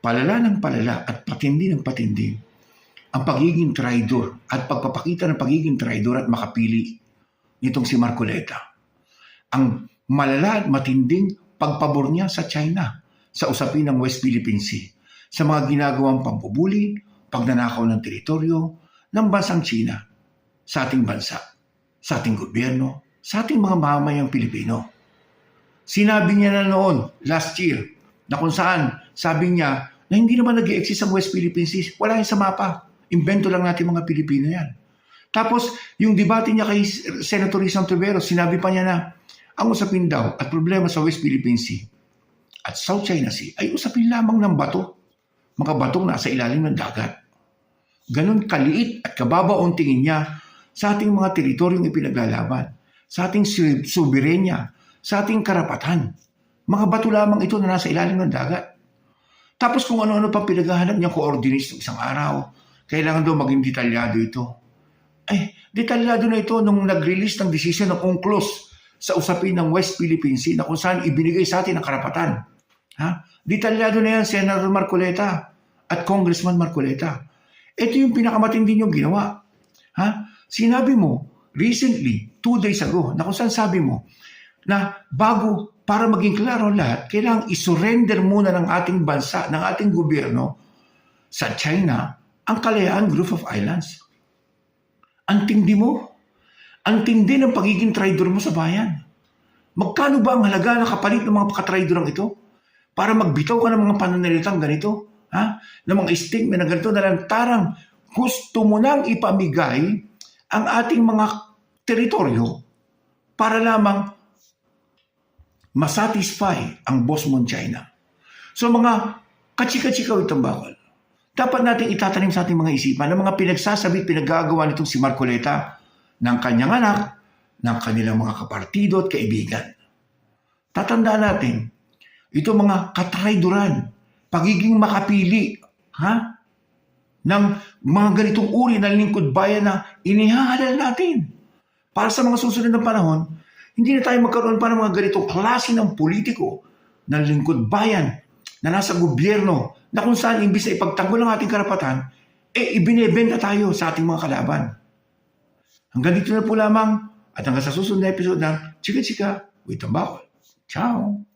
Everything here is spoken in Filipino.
palala ng palala at patindi ng patindi ang pagiging traidor at pagpapakita ng pagiging traidor at makapili nitong si Marcoleta. Ang malala at matinding pagpabor niya sa China sa usapin ng West Philippine Sea, sa mga ginagawang pampubuli, pagnanakaw ng teritoryo ng bansang China sa ating bansa, sa ating gobyerno, sa ating mga mamamayang Pilipino. Sinabi niya na noon, last year, na kung saan sabi niya na hindi naman nag-i-exist ang West Philippine Sea, wala yan sa mapa. Invento lang natin mga Pilipino yan. Tapos, yung debate niya kay Senator Rizal Tubero, sinabi pa niya na ang usapin daw at problema sa West Philippine Sea at South China Sea ay usapin lamang ng bato. Mga batong nasa ilalim ng dagat. Ganon kaliit at kababaong tingin niya sa ating mga teritoryong ipinaglalaban, sa ating soberenya, sa ating karapatan. Mga bato lamang ito na nasa ilalim ng dagat. Tapos kung ano-ano pang pinaghahanap niyang coordinates ng isang araw, kailangan daw maging detalyado ito. Detalyado na ito nung nag-release ng decision ng UNCLOS sa usapin ng West Philippine Sea na kung saan ibinigay sa atin ang karapatan. Detalyado na yan, Senator Marcoleta at Congressman Marcoleta. Ito yung pinakamatindi niyong ginawa. Sinabi mo recently, 2 days ago, na kung saan sabi mo na bago, para maging klaro lahat, kailangang isurrender muna ng ating bansa, ng ating gobyerno sa China ang Kalayaan Group of Islands. Ang tindi mo. Ang tindi ng pagiging traidor mo sa bayan. Magkano ba ang halaga na kapalit ng mga pagkatraidorang ito? Para magbitaw ka ng mga pananalitang ganito? Ng mga statement na ganito na lantarang gusto mo nang ipamigay ang ating mga teritoryo para lamang masatisfy ang boss mong China. So mga kachika-chikaw itong bakal. Dapat natin itatanim sa ating mga isipan ng mga pinagsasabi, pinaggagawa nitong si Marcoleta ng kanyang anak, ng kanilang mga kapartido at kaibigan. Tatandaan natin, ito mga katraiduran, pagiging makapili ng mga ganitong uri ng lingkod bayan na inihahalal natin. Para sa mga susunod na panahon, hindi na tayo magkaroon pa ng mga ganitong klase ng politiko ng lingkod bayan na nasa gobyerno na kung saan imbis na ipagtanggol ang ating karapatan, ibinebenta tayo sa ating mga kalaban. Hanggang dito na po lamang at hanggang sa susunod na episode ng Chika Chika with Tambakol. Ciao!